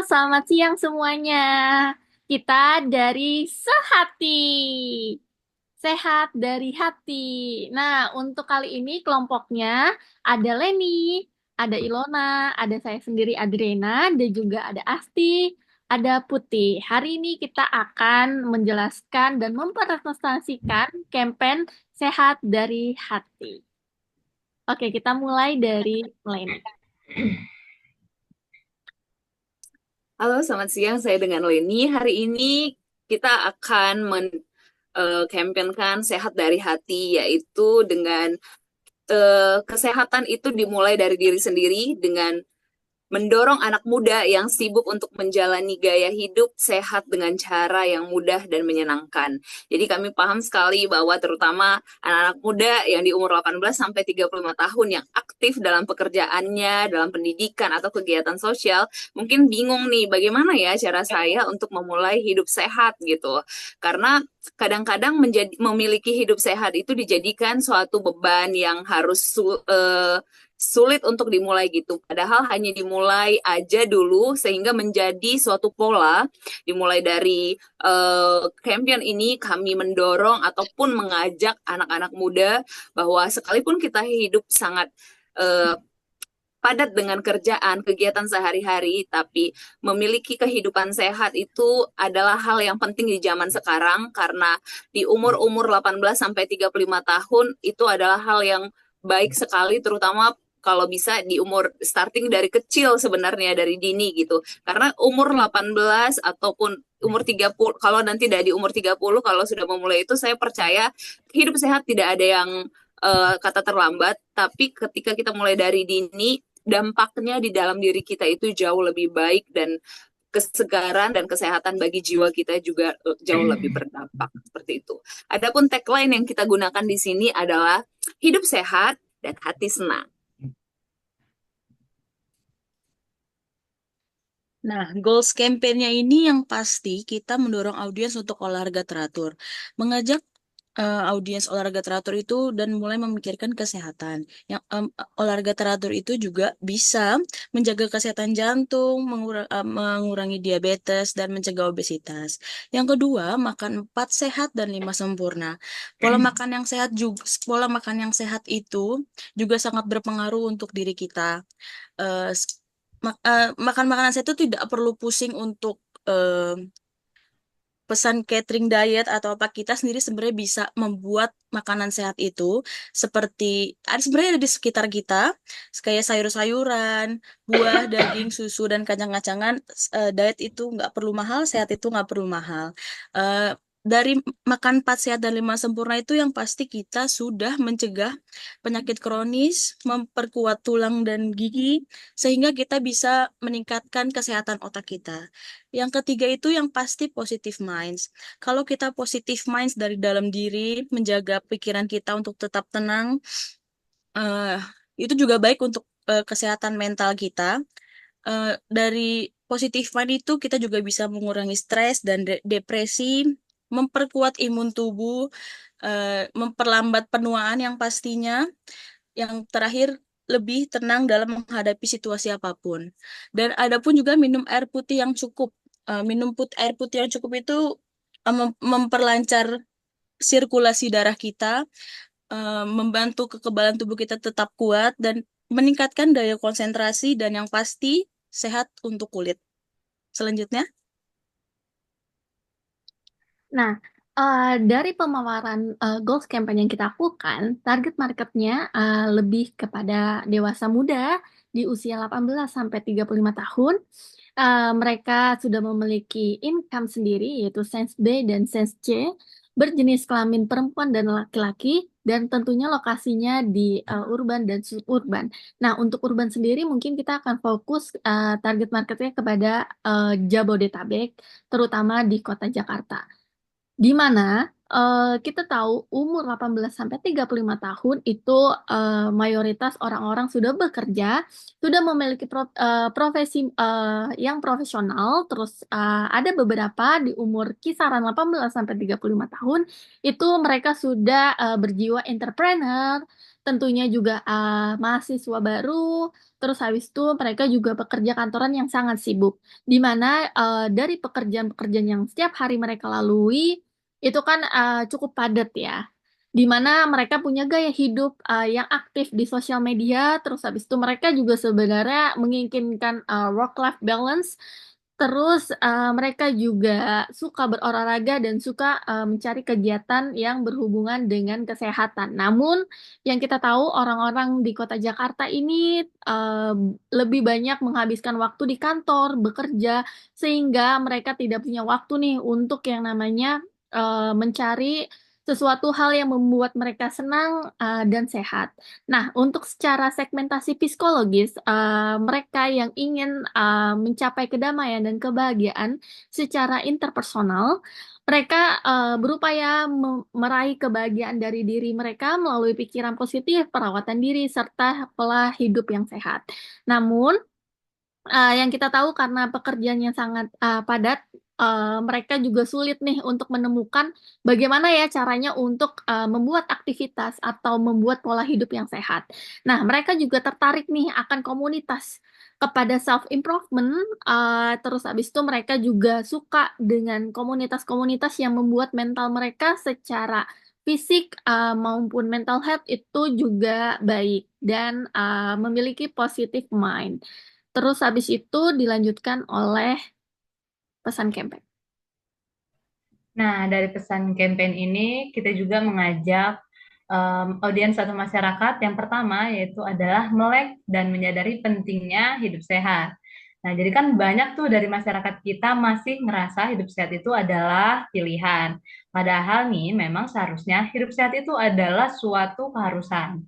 selamat siang semuanya. Kita dari Sehati. Sehat dari hati. Nah, untuk kali ini kelompoknya ada Leni, ada Ilona, ada saya sendiri Adrena, dan juga ada Asti, ada Putih. Hari ini kita akan menjelaskan dan mempresentasikan campaign Sehat dari Hati. Oke, kita mulai dari Leni. Halo, selamat siang. Saya dengan Leni. Hari ini kita akan kampanyekan sehat dari hati, yaitu dengan kesehatan itu dimulai dari diri sendiri dengan mendorong anak muda yang sibuk untuk menjalani gaya hidup sehat dengan cara yang mudah dan menyenangkan. Jadi kami paham sekali bahwa terutama anak-anak muda yang di umur 18 sampai 35 tahun yang aktif dalam pekerjaannya, dalam pendidikan atau kegiatan sosial, mungkin bingung nih bagaimana ya cara saya untuk memulai hidup sehat gitu. Karena kadang-kadang memiliki hidup sehat itu dijadikan suatu beban yang harus sulit untuk dimulai gitu. Padahal hanya dimulai aja dulu sehingga menjadi suatu pola. Dimulai dari campaign ini kami mendorong ataupun mengajak anak-anak muda bahwa sekalipun kita hidup sangat eh, padat dengan kerjaan, kegiatan sehari-hari, tapi memiliki kehidupan sehat itu adalah hal yang penting di zaman sekarang karena di umur-umur 18 sampai 35 tahun itu adalah hal yang baik sekali terutama kalau bisa di umur starting dari kecil sebenarnya dari dini gitu. Karena umur 18 ataupun umur 30 kalau nanti dari umur 30 kalau sudah memulai itu saya percaya hidup sehat tidak ada yang kata terlambat, tapi ketika kita mulai dari dini dampaknya di dalam diri kita itu jauh lebih baik dan kesegaran dan kesehatan bagi jiwa kita juga jauh lebih berdampak seperti itu. Adapun tagline yang kita gunakan di sini adalah hidup sehat dan hati senang. Nah, goals campaign-nya ini yang pasti kita mendorong audiens untuk olahraga teratur. Mengajak audiens olahraga teratur itu dan mulai memikirkan kesehatan. Olahraga teratur itu juga bisa menjaga kesehatan jantung, mengurangi diabetes dan mencegah obesitas. Yang kedua, makan 4 sehat dan 5 sempurna. Pola makan yang sehat itu juga sangat berpengaruh untuk diri kita. Eh, Makan makanan sehat itu tidak perlu pusing untuk eh, pesan catering diet atau apa, kita sendiri sebenarnya bisa membuat makanan sehat itu seperti sebenarnya ada di sekitar kita, kayak sayur-sayuran, buah, daging, susu, dan kacang-kacangan. Diet itu nggak perlu mahal, sehat itu nggak perlu mahal. Eh, dari makan 4 sehat dan 5 sempurna itu yang pasti kita sudah mencegah penyakit kronis, memperkuat tulang dan gigi, sehingga kita bisa meningkatkan kesehatan otak kita. Yang ketiga itu yang pasti positive minds. Kalau kita positive minds dari dalam diri, menjaga pikiran kita untuk tetap tenang, eh, itu juga baik untuk kesehatan mental kita. Dari positive mind itu kita juga bisa mengurangi stres dan depresi, memperkuat imun tubuh, memperlambat penuaan yang pastinya. Yang terakhir, lebih tenang dalam menghadapi situasi apapun. Dan ada pun juga minum air putih yang cukup. Air putih yang cukup itu memperlancar sirkulasi darah kita, membantu kekebalan tubuh kita tetap kuat, dan meningkatkan daya konsentrasi, dan yang pasti sehat untuk kulit. Selanjutnya, Nah, dari pemaparan goals campaign yang kita lakukan, target marketnya lebih kepada dewasa muda di usia 18 sampai 35 tahun. Mereka sudah memiliki income sendiri, yaitu Sense B dan Sense C, berjenis kelamin perempuan dan laki-laki, dan tentunya lokasinya di urban dan suburban. Nah, untuk urban sendiri mungkin kita akan fokus target marketnya kepada Jabodetabek, terutama di kota Jakarta. Di mana kita tahu umur 18 sampai 35 tahun itu mayoritas orang-orang sudah bekerja, sudah memiliki profesi yang profesional, terus ada beberapa di umur kisaran 18 sampai 35 tahun itu mereka sudah berjiwa entrepreneur, tentunya juga mahasiswa baru, terus habis itu mereka juga pekerja kantoran yang sangat sibuk, di mana dari pekerjaan-pekerjaan yang setiap hari mereka lalui, itu kan cukup padat ya. Di mana mereka punya gaya hidup yang aktif di sosial media, terus habis itu mereka juga sebenarnya menginginkan work-life balance, terus mereka juga suka berolahraga dan suka mencari kegiatan yang berhubungan dengan kesehatan. Namun yang kita tahu orang-orang di kota Jakarta ini lebih banyak menghabiskan waktu di kantor, bekerja, sehingga mereka tidak punya waktu nih untuk yang namanya mencari sesuatu hal yang membuat mereka senang dan sehat. Nah, untuk secara segmentasi psikologis, mereka yang ingin mencapai kedamaian dan kebahagiaan secara interpersonal, mereka berupaya meraih kebahagiaan dari diri mereka melalui pikiran positif, perawatan diri, serta pola hidup yang sehat. Namun, yang kita tahu karena pekerjaannya sangat padat, mereka juga sulit nih untuk menemukan bagaimana ya caranya untuk membuat aktivitas atau membuat pola hidup yang sehat. Nah, mereka juga tertarik nih akan komunitas kepada self improvement, terus habis itu mereka juga suka dengan komunitas-komunitas yang membuat mental mereka secara fisik maupun mental health itu juga baik dan memiliki positive mind. Terus habis itu dilanjutkan oleh pesan campaign. Nah, dari pesan campaign ini kita juga mengajak audiens atau masyarakat yang pertama yaitu adalah melek dan menyadari pentingnya hidup sehat. Nah, jadi kan banyak tuh dari masyarakat kita masih ngerasa hidup sehat itu adalah pilihan. Padahal nih memang seharusnya hidup sehat itu adalah suatu keharusan.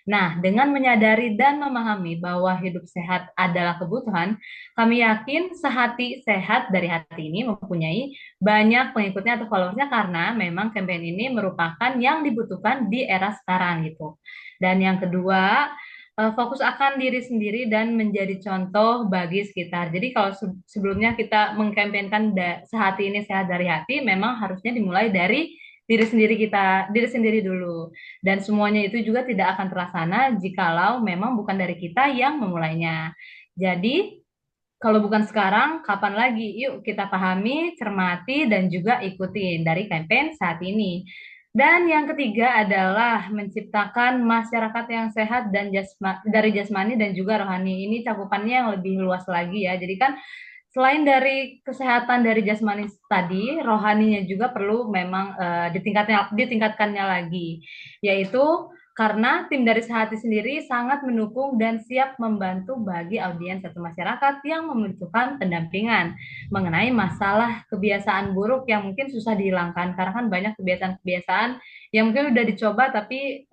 Nah, dengan menyadari dan memahami bahwa hidup sehat adalah kebutuhan, kami yakin sehati sehat dari hati ini mempunyai banyak pengikutnya atau followersnya karena memang campaign ini merupakan yang dibutuhkan di era sekarang gitu. Dan yang kedua, fokus akan diri sendiri dan menjadi contoh bagi sekitar. Jadi kalau sebelumnya kita mengkampanyekan sehati ini sehat dari hati, memang harusnya dimulai dari diri sendiri kita, diri sendiri dulu. Dan semuanya itu juga tidak akan terlaksana jikalau memang bukan dari kita yang memulainya. Jadi kalau bukan sekarang, kapan lagi? Yuk kita pahami, cermati, dan juga ikutin dari campaign saat ini. Dan yang ketiga adalah menciptakan masyarakat yang sehat dan dari jasmani dan juga rohani. Ini cakupannya yang lebih luas lagi ya. Jadi kan selain dari kesehatan dari jasmani tadi, rohaninya juga perlu memang ditingkatkannya lagi, yaitu karena tim dari Sehati sendiri sangat mendukung dan siap membantu bagi audiens atau masyarakat yang membutuhkan pendampingan mengenai masalah kebiasaan buruk yang mungkin susah dihilangkan karena kan banyak kebiasaan-kebiasaan yang mungkin udah dicoba tapi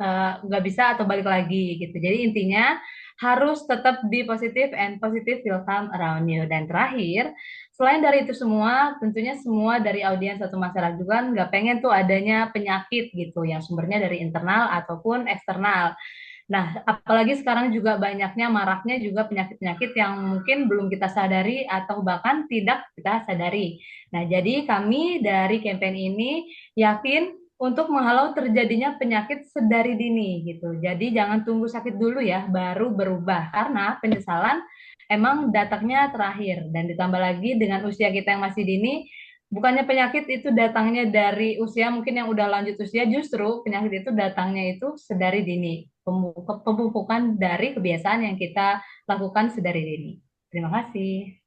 nggak bisa atau balik lagi gitu. Jadi intinya harus tetap be positive and positive will come around you. Dan terakhir, selain dari itu semua, tentunya semua dari audiens atau masyarakat juga nggak pengen tuh adanya penyakit gitu yang sumbernya dari internal ataupun eksternal. Nah, apalagi sekarang juga banyaknya maraknya juga penyakit-penyakit yang mungkin belum kita sadari atau bahkan tidak kita sadari. Nah, jadi kami dari campaign ini yakin untuk menghalau terjadinya penyakit sedari dini gitu. Jadi jangan tunggu sakit dulu ya, baru berubah karena penyesalan emang datangnya terakhir dan ditambah lagi dengan usia kita yang masih dini, bukannya penyakit itu datangnya dari usia mungkin yang udah lanjut usia, justru penyakit itu datangnya itu sedari dini. Pemupukan dari kebiasaan yang kita lakukan sedari dini. Terima kasih.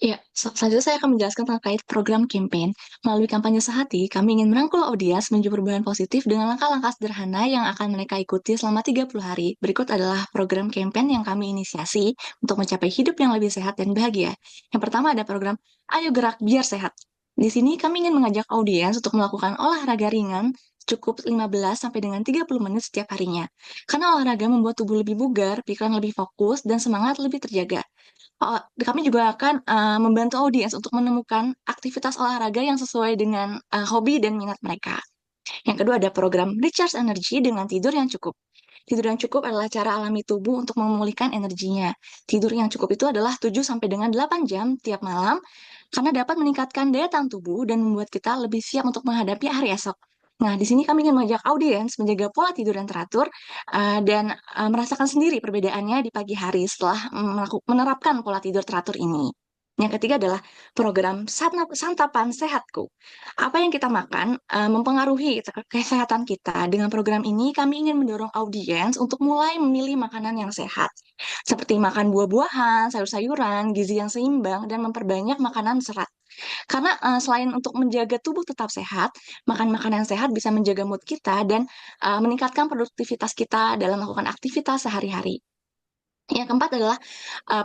Ya, selanjutnya saya akan menjelaskan terkait program campaign. Melalui kampanye Sehati, kami ingin merangkul audiens menuju perubahan positif dengan langkah-langkah sederhana yang akan mereka ikuti selama 30 hari. Berikut adalah program campaign yang kami inisiasi untuk mencapai hidup yang lebih sehat dan bahagia. Yang pertama ada program Ayo Gerak Biar Sehat. Di sini kami ingin mengajak audiens untuk melakukan olahraga ringan cukup 15 sampai dengan 30 menit setiap harinya. Karena olahraga membuat tubuh lebih bugar, pikiran lebih fokus, dan semangat lebih terjaga. Kami juga akan membantu audiens untuk menemukan aktivitas olahraga yang sesuai dengan hobi dan minat mereka. Yang kedua ada program Recharge Energy dengan tidur yang cukup. Tidur yang cukup adalah cara alami tubuh untuk memulihkan energinya. Tidur yang cukup itu adalah 7 sampai dengan 8 jam tiap malam karena dapat meningkatkan daya tahan tubuh dan membuat kita lebih siap untuk menghadapi hari esok. Nah, di sini kami ingin mengajak audiens menjaga pola tidur yang teratur dan merasakan sendiri perbedaannya di pagi hari setelah menerapkan pola tidur teratur ini. Yang ketiga adalah program santapan sehatku. Apa yang kita makan mempengaruhi kesehatan kita. Dengan program ini, kami ingin mendorong audiens untuk mulai memilih makanan yang sehat, seperti makan buah-buahan, sayur-sayuran, gizi yang seimbang, dan memperbanyak makanan serat. Karena selain untuk menjaga tubuh tetap sehat, makan makanan sehat bisa menjaga mood kita dan meningkatkan produktivitas kita dalam melakukan aktivitas sehari-hari. Yang keempat adalah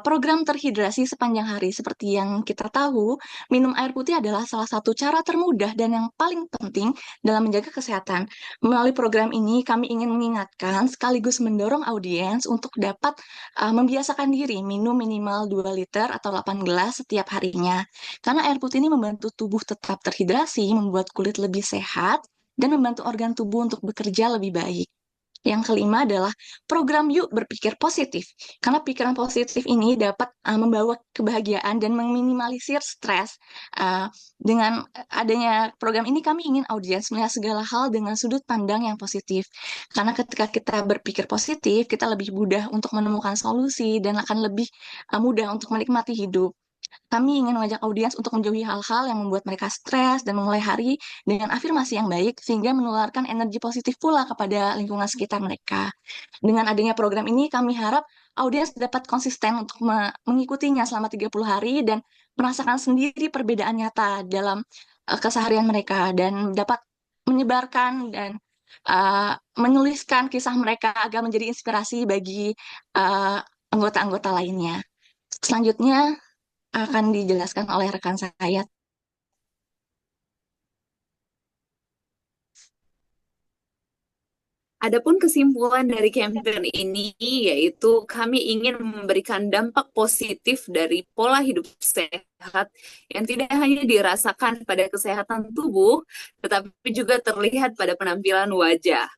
program terhidrasi sepanjang hari. Seperti yang kita tahu, minum air putih adalah salah satu cara termudah dan yang paling penting dalam menjaga kesehatan. Melalui program ini, kami ingin mengingatkan sekaligus mendorong audiens untuk dapat membiasakan diri minum minimal 2 liter atau 8 gelas setiap harinya. Karena air putih ini membantu tubuh tetap terhidrasi, membuat kulit lebih sehat, dan membantu organ tubuh untuk bekerja lebih baik. Yang kelima adalah program Yuk Berpikir Positif. Karena pikiran positif ini dapat membawa kebahagiaan dan meminimalisir stres. Dengan adanya program ini, kami ingin audiens melihat segala hal dengan sudut pandang yang positif. Karena ketika kita berpikir positif, kita lebih mudah untuk menemukan solusi dan akan lebih mudah untuk menikmati hidup. Kami ingin mengajak audiens untuk menjauhi hal-hal yang membuat mereka stres dan memulai hari dengan afirmasi yang baik sehingga menularkan energi positif pula kepada lingkungan sekitar mereka. Dengan adanya program ini, kami harap audiens dapat konsisten untuk mengikutinya selama 30 hari dan merasakan sendiri perbedaan nyata dalam keseharian mereka dan dapat menyebarkan dan menuliskan kisah mereka agar menjadi inspirasi bagi anggota-anggota lainnya. Selanjutnya akan dijelaskan oleh rekan saya. Adapun kesimpulan dari campaign ini yaitu kami ingin memberikan dampak positif dari pola hidup sehat yang tidak hanya dirasakan pada kesehatan tubuh, tetapi juga terlihat pada penampilan wajah.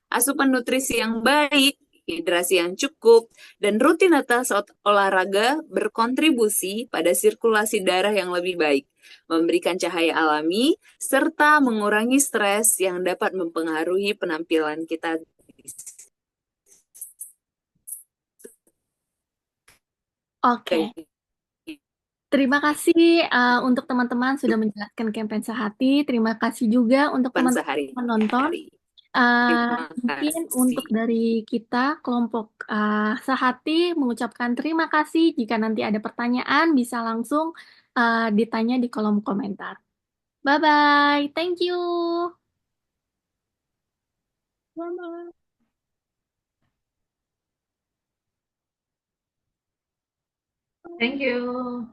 Asupan nutrisi yang baik, hidrasi yang cukup, dan rutinitas olahraga berkontribusi pada sirkulasi darah yang lebih baik, memberikan cahaya alami, serta mengurangi stres yang dapat mempengaruhi penampilan kita. Oke, terima kasih untuk teman-teman sudah menjelaskan campaign Sehati. Terima kasih juga untuk teman-teman Sehari-hari. menonton. Terima Mungkin untuk kasih. dari kita kelompok Sehati mengucapkan terima kasih. Jika nanti ada pertanyaan bisa langsung ditanya di kolom komentar. Bye bye, thank you. Thank you.